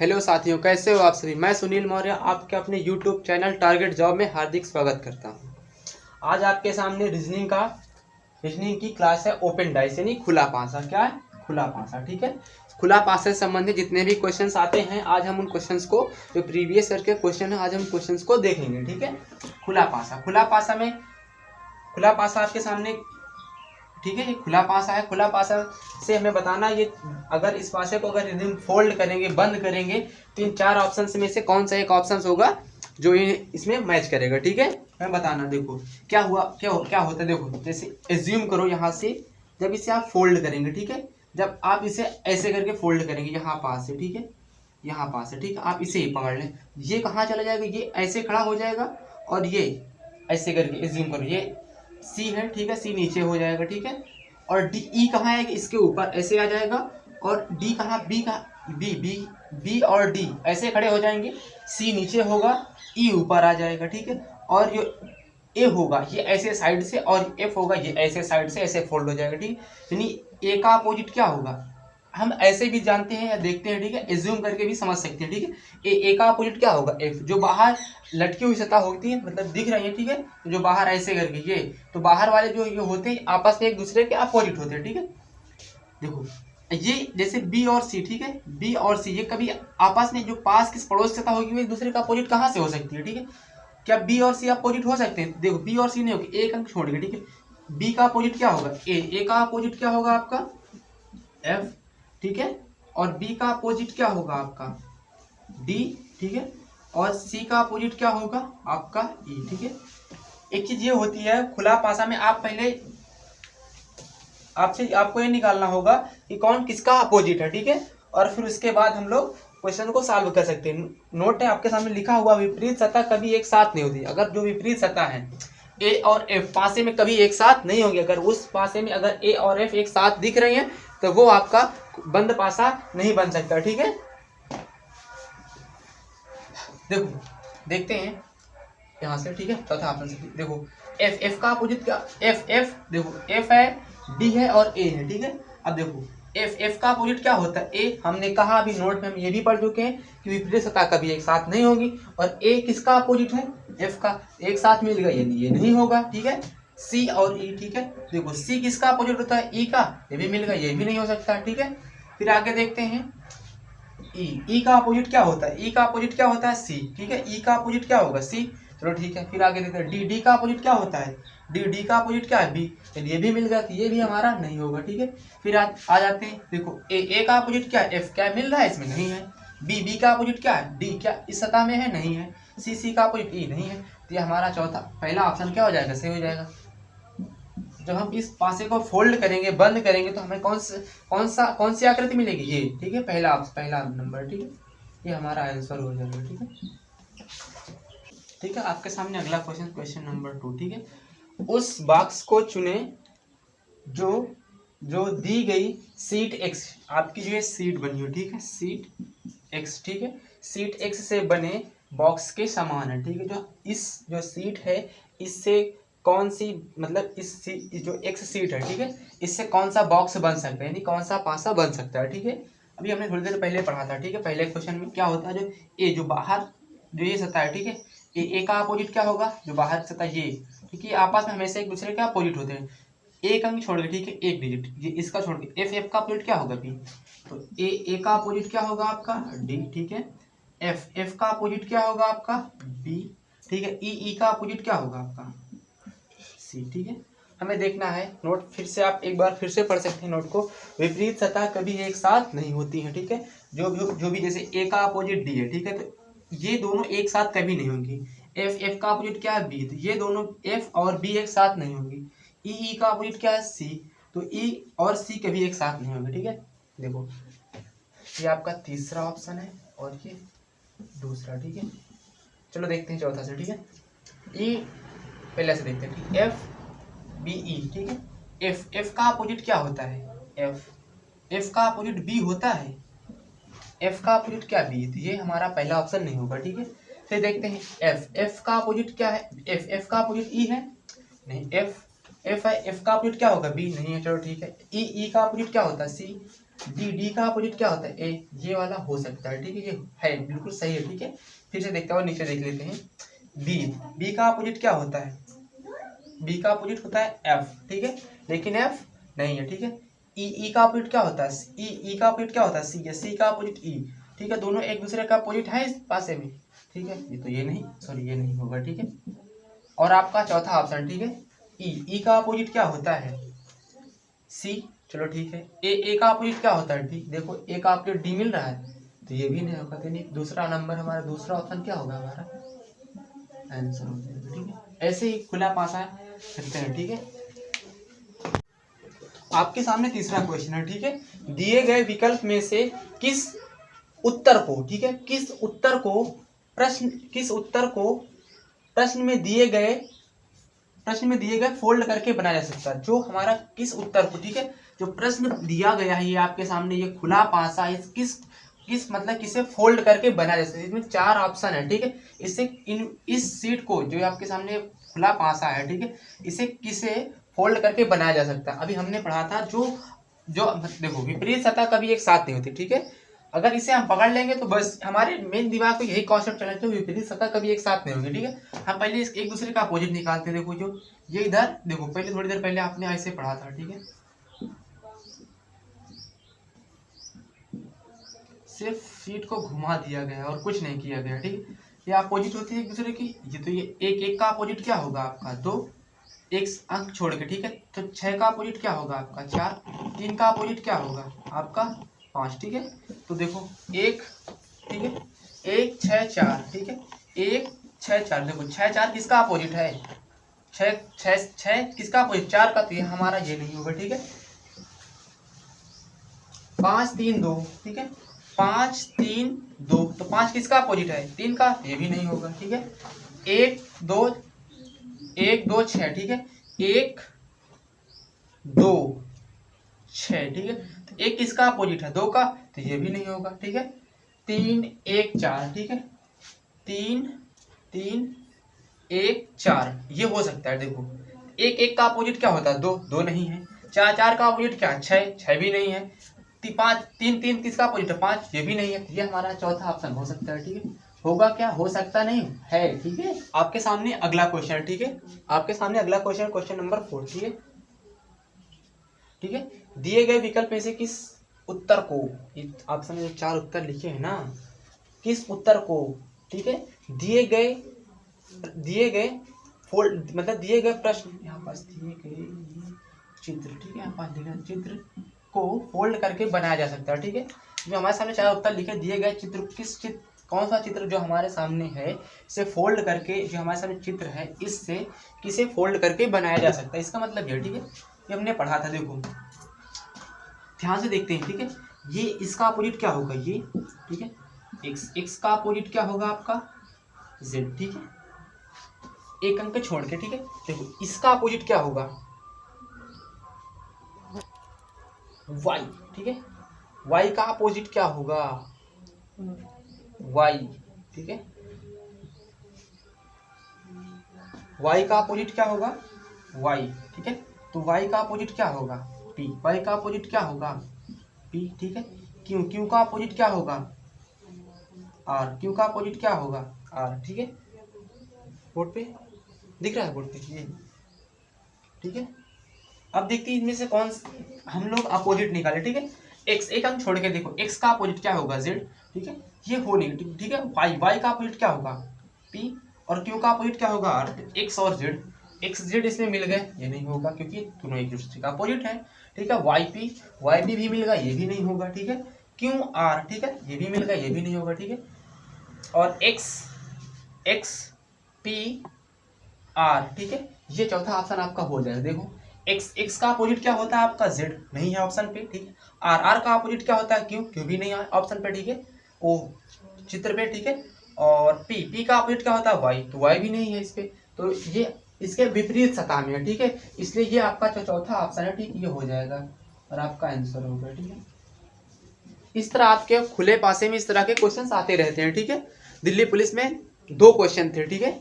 Hello साथियों, कैसे हो आप सभी। मैं सुनील मौर्य आपके अपने यूट्यूब चैनल टारगेट जॉब में हार्दिक स्वागत करता हूं। आज आपके सामने रीजनिंग की क्लास है। ओपन डाइस यानी खुला पासा। क्या है? खुला पासा। ठीक है, खुला पासा से संबंधित जितने भी क्वेश्चंस आते हैं आज हम उन क्वेश्चंस को, जो प्रीवियस ईयर के क्वेश्चन है, आज हम क्वेश्चंस को देखेंगे। ठीक है, खुला पासा। खुला पासा आपके सामने, ठीक है, ये खुला पासा है। खुला पासा से हमें बताना, ये अगर इस पासे को अगर यदि हम फोल्ड करेंगे, बंद करेंगे, तो इन चार ऑप्शन में से कौन सा एक ऑप्शन होगा जो इसमें मैच करेगा। ठीक है, हमें बताना। देखो क्या हुआ, क्या होता है। देखो जैसे एज्यूम करो यहाँ से, जब इसे आप फोल्ड करेंगे, ठीक है, जब आप इसे ऐसे करके फोल्ड करेंगे, यहाँ पास है, ठीक है, यहाँ पास है, ठीक है, आप इसे ही पकड़ लें, ये कहाँ चला जाएगा, ये ऐसे खड़ा हो जाएगा, और ये ऐसे करके एज्यूम करो ये सी है, ठीक है, सी नीचे हो जाएगा, ठीक है, और डी ई कहाँ है, इसके ऊपर ऐसे आ जाएगा, और डी कहाँ, बी कहाँ, बी बी बी और डी ऐसे खड़े हो जाएंगे, सी नीचे होगा, ई ऊपर आ जाएगा, ठीक है, और जो ए होगा ये ऐसे साइड से, और एफ होगा ये ऐसे साइड से, ऐसे फोल्ड हो जाएगा। ठीक, यानी ए का अपोजिट क्या होगा, हम ऐसे भी जानते हैं या देखते हैं, ठीक है, एज्यूम करके भी समझ सकते हैं। ठीक है, ए का अपोजिट क्या होगा, एफ। जो बाहर लटकी हुई सतह होती है, मतलब दिख रही है, ठीक है, तो जो बाहर ऐसे करके ये, तो बाहर वाले जो ये होते हैं आपस में एक दूसरे के अपोजिट होते हैं। ठीक है, देखो ये जैसे बी और सी, ठीक है, बी और सी ये कभी आपस में, जो पास किस पड़ोस सतह होगी वो एक दूसरे का अपोजिट कहाँ से हो सकती है। ठीक है, क्या बी और सी अपोजिट हो सकते हैं? देखो बी और सी नहीं होगी, एक अंक छोड़ के, ठीक है, बी का अपोजिट क्या होगा, ए का अपोजिट क्या होगा आपका, एफ, ठीक है, और बी का अपोजिट क्या होगा आपका, डी, ठीक है, और सी का अपोजिट क्या होगा आपका, ई। ठीक है, एक चीज ये होती है खुला पासा में, आप पहले आपको ये निकालना होगा कि कौन किसका अपोजिट है। ठीक है, और फिर उसके बाद हम लोग क्वेश्चन को सॉल्व कर सकते हैं। नोट है आपके सामने लिखा हुआ, विपरीत सतह कभी एक साथ नहीं होती। अगर जो विपरीत सतह है ए और एफ पासे में कभी एक साथ नहीं होंगे, अगर उस पासे में अगर ए और एफ एक साथ दिख रही हैं तो वो आपका बंद पासा नहीं बन सकता। ठीक है, देखो देखते हैं यहाँ से, ठीक है, चौथा ऑप्शन से देखो, एफ का अपोजिट क्या, एफ देखो, एफ है, डी है और ए है। ठीक है, अब देखो एफ का अपोजिट क्या होता है, ए। हमने कहा अभी नोट में हम ये भी पढ़ चुके हैं कि विपरीत सतह कभी एक साथ नहीं होगी, और ए किसका अपोजिट है, एफ का, एक साथ मिल गया, ये नहीं होगा। ठीक है, सी और ई, ठीक है, देखो सी किसका अपोजिट होता है, ई का, ये भी मिल गया, ये भी नहीं हो सकता। ठीक है, फिर आगे देखते हैं ई का अपोजिट क्या होता है, ई का अपोजिट क्या होता है, सी। ठीक है, ई का अपोजिट क्या होगा, सी। चलो ठीक है, फिर आगे देखते हैं डी का अपोजिट क्या होता है, डी का अपोजिट क्या है, बी। ये भी मिल गया, ये भी हमारा नहीं होगा। ठीक है, फिर आ जाते हैं, देखो ए का अपोजिट क्या है, एफ। क्या मिल रहा है, इसमें नहीं है। बी का अपोजिट क्या है, डी। क्या इस सतह में है, नहीं है। सी का अपोजिट ई, नहीं है। तो ये हमारा पहला ऑप्शन क्या हो जाएगा, सही हो जाएगा। जब हम इस पासे को फोल्ड करेंगे, बंद करेंगे, तो हमें कौन सी आकृति मिलेगी, ये। ठीक है, पहला नंबर। ठीक है, ये हमारा आंसर हो जाएगा। ठीक है, ठीक है, आपके सामने अगला क्वेश्चन नंबर 2। ठीक है, उस बॉक्स को चुने जो जो दी गई सीट एक्स, आपकी जो है सीट बनी हो, ठीक है, सीट एक्स, ठीक है, सीट एक्स से बने बॉक्स के समान है। ठीक है, जो सीट है इससे कौन सी, मतलब जो एक्स सीट है, ठीक है, इससे कौन सा बॉक्स बन सकता है, यानी कौन सा पासा बन सकता है। ठीक है, अभी हमने थोड़ी देर पहले पढ़ा था। ठीक है, पहले क्वेश्चन में क्या होता है, जो ए, जो बाहर, जो ये सतह है, ठीक है, ए का अपोजिट क्या होगा, जो बाहर सतह ये, ठीक है, आपस में हमेशा एक दूसरे के अपोजिट होते हैं, एक अंक छोड़ के, ठीक है, एक डिजिट, ये इसका छोड़ के। एफ का अपोजिट क्या होगा, बी। तो ए का अपोजिट क्या होगा आपका, डी। ठीक है, एफ का अपोजिट क्या होगा आपका, बी। ठीक है, ई का अपोजिट क्या होगा आपका, सी। ठीक है, हमें देखना है नोट, फिर से आप एक बार फिर से पढ़ सकते हैं नोट को। विपरीत सतह कभी एक साथ नहीं होती है। ठीक है, जो भी जैसे ए का अपोजिट डी है, ठीक है, तो ये दोनों एक साथ कभी नहीं होंगी। एफ का अपोजिट क्या है, बी, तो ये दोनों एफ और बी एक साथ नहीं होंगी। ई का अपोजिट क्या है, सी, तो ई और सी कभी एक साथ नहीं होंगे। ठीक है, देखो ये आपका तीसरा ऑप्शन है और ये दूसरा। ठीक है, चलो देखते हैं चौथा से। ठीक है, ई पहले से देखते हैं, ठीक, एफ बी ई। ठीक है, एफ का अपोजिट क्या होता है, एफ का अपोजिट बी होता है, एफ का अपोजिट क्या, बी। तो ये हमारा पहला ऑप्शन नहीं होगा। ठीक है, फिर देखते हैं एफ का अपोजिट क्या है, एफ का अपोजिट ई है, नहीं, एफ है, एफ का अपोजिट क्या होगा, बी, नहीं है। चलो ठीक है, ई का अपोजिट क्या होता है, सी। डी का अपोजिट क्या होता है? ए, ये वाला हो सकता है, ठीक है, ये है बिल्कुल सही है, ठीक है। फिर से देखते हैं और नीचे देख लेते हैं। बी का अपोजिट क्या होता है? बी का अपोजिट होता है एफ, ठीक है, लेकिन एफ नहीं है, ठीक है। ई का अपोजिट क्या होता है? ई का अपोजिट क्या होता है? सी है, सी का अपोजिट ई, ठीक है, दोनों एक दूसरे का अपोजिट है इस पासे में, ठीक है। ये तो ये नहीं, सॉरी ये नहीं होगा, ठीक है। और आपका चौथा ऑप्शन, ठीक है, ई का अपोजिट क्या होता है? सी, चलो ठीक है। ए का अपोजिट क्या होता है? डी, देखो ए का अपोजिट डी मिल रहा है, तो ये भी नहीं होगा, तो नहीं, दूसरा नंबर हमारा, दूसरा ऑप्शन क्या होगा हमारा? आंसर हो जाएगा, ठीक है। ऐसे ही खुला पासा करते हैं, ठीक है। आपके सामने तीसरा क्वेश्चन है, ठीक है। दिए गए विकल्प में से किस उत्तर को, ठीक है, किस उत्तर को प्रश्न में दिए गए फोल्ड करके बनाया जा सकता है। जो हमारा किस उत्तर को, ठीक है, जो प्रश्न दिया गया है ये आपके सामने, ये खुला पासा, किस मतलब किसे फोल्ड करके बनाया जा सकता है। इसमें 4 ऑप्शन है, ठीक है। इस सीट को जो आपके सामने खुला पासा है, ठीक है, इसे किसे फोल्ड करके बनाया जा सकता है। अभी हमने पढ़ा था जो देखो विपरीत सतह कभी एक साथ नहीं होती, ठीक है। अगर इसे हम पकड़ लेंगे तो बस हमारे मेन दिमाग को यही कॉन्सेप्ट चलना चाहिए, विपरीत सतह कभी एक साथ नहीं होगी, ठीक है। हम पहले एक दूसरे का अपोजिट निकालते हैं। देखो जो ये इधर देखो, पहले थोड़ी देर पहले आपने ऐसे पढ़ा था, ठीक है, सिर्फ सीट को घुमा दिया गया और कुछ नहीं किया गया, ठीक है। ये अपोजिट होती है एक दूसरे की। ये तो ये एक का अपोजिट क्या होगा आपका? 2, एक अंक छोड़ के, ठीक है। तो 6 का अपोजिट क्या होगा आपका? 4। 3 का अपोजिट क्या होगा आपका? 5, ठीक है। तो देखो 1, ठीक है, 1 6 4, ठीक है, 1 6 4। देखो 6 4 किसका अपोजिट है? 6 किसका अपोजिट? 4 का, तो ये हमारा ये नहीं होगा, ठीक है। 5 3 2, ठीक है, 5 3 2, तो 5 किसका अपोजिट है? 3 का, ये भी नहीं होगा, ठीक है। 1 2 6, ठीक है, 1 2 6, ठीक है, तो 1 किसका अपोजिट है? 2 का, तो ये भी नहीं होगा, ठीक है। 3 1 4, ठीक है, 3 3 1 4, ये हो सकता है। देखो 1 का अपोजिट क्या होता है? 2, 2 नहीं है। 4 4 का अपोजिट क्या? 6, 6 भी नहीं है। 5 3 3 किसका अपोजिट है? 5, ये भी नहीं है। ये हमारा चौथा ऑप्शन हो सकता है, ठीक है। होगा क्या? हो सकता नहीं है, ठीक है। आपके सामने अगला क्वेश्चन है, ठीक है, आपके सामने अगला क्वेश्चन, क्वेश्चन नंबर 4, ठीक है, ठीक है। दिए गए विकल्प में से किस उत्तर को, ऑप्शन में जो 4 उत्तर लिखे हैं ना, किस उत्तर को, ठीक है, दिए गए फोल्ड मतलब दिए गए प्रश्न, यहाँ पास दिए गए चित्र, ठीक है, यहाँ पास दिए गए चित्र को फोल्ड करके बनाया जा सकता है, ठीक है। जो हमारे सामने 4 उत्तर लिखे, दिए गए चित्र, कौन सा चित्र जो हमारे सामने है, इसे फोल्ड करके, जो हमारे सामने चित्र है, इससे किसे फोल्ड करके बनाया जा सकता है। इसका मतलब ये, ठीक है, ये हमने पढ़ा था। देखो ध्यान से देखते हैं, ठीक है। ये इसका अपोजिट क्या होगा? ये, ठीक है, x का अपोजिट क्या होगा आपका? z, ठीक है, एक अंक छोड़ के, ठीक है। देखो इसका अपोजिट क्या होगा? y, ठीक है, y का अपोजिट क्या होगा? y, ठीक है, y का अपोजिट क्या होगा? y, ठीक है, तो y का अपोजिट क्या होगा? p, y का अपोजिट क्या होगा? p, ठीक है। q का अपोजिट क्या होगा? r, q का अपोजिट क्या होगा? r, ठीक है। बोर्ड पे दिख रहा है, बोर्ड पे ये, ठीक है। अब देखते हैं इनमें से कौन हम लोग अपोजिट निकाले, ठीक है। x, एक अंक छोड़ के देखो x का अपोजिट क्या होगा? z, ठीक है, ये हो नहीं, ठीक है। y का अपोजिट क्या होगा? p, और q का अपोजिट क्या होगा? r। x और z, x z इसमें मिल गए, ये नहीं होगा क्योंकि दोनों एक दूसरे का अपोजिट है, ठीक है। yp भी मिल गया, ये भी नहीं होगा, ठीक है। q r, ठीक है, ये भी मिल गया, ये भी नहीं होगा, ठीक है। और x p r, ठीक है, ये चौथा ऑप्शन आपका हो जाएगा। देखो x का अपोजिट क्या होता है आपका? z, नहीं है ऑप्शन पे, ठीक है। r का अपोजिट क्या होता है? q भी नहीं है ऑप्शन पे, ठीक है, ओ चित्र पे, ठीक है। और p का अपोजिट क्या होता है? y, तो y भी नहीं है इस पे, तो ये इसके विपरीत सतह में है, ठीक है। इसलिए ये आपका जो चौथा ऑप्शन है, ठीक, ये हो जाएगा और आपका आंसर होगा, ठीक है। इस तरह आपके खुले पासे में इस तरह के क्वेश्चन आते रहते हैं, ठीक है। दिल्ली पुलिस में 2 क्वेश्चन थे, ठीक है,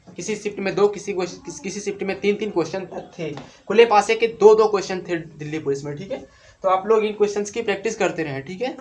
किसी शिफ्ट में 2, किसी शिफ्ट में 3 क्वेश्चन थे। खुले पासे के 2 क्वेश्चन थे दिल्ली पुलिस में, ठीक है। तो आप लोग इन क्वेश्चंस की प्रैक्टिस करते रहें, ठीक है।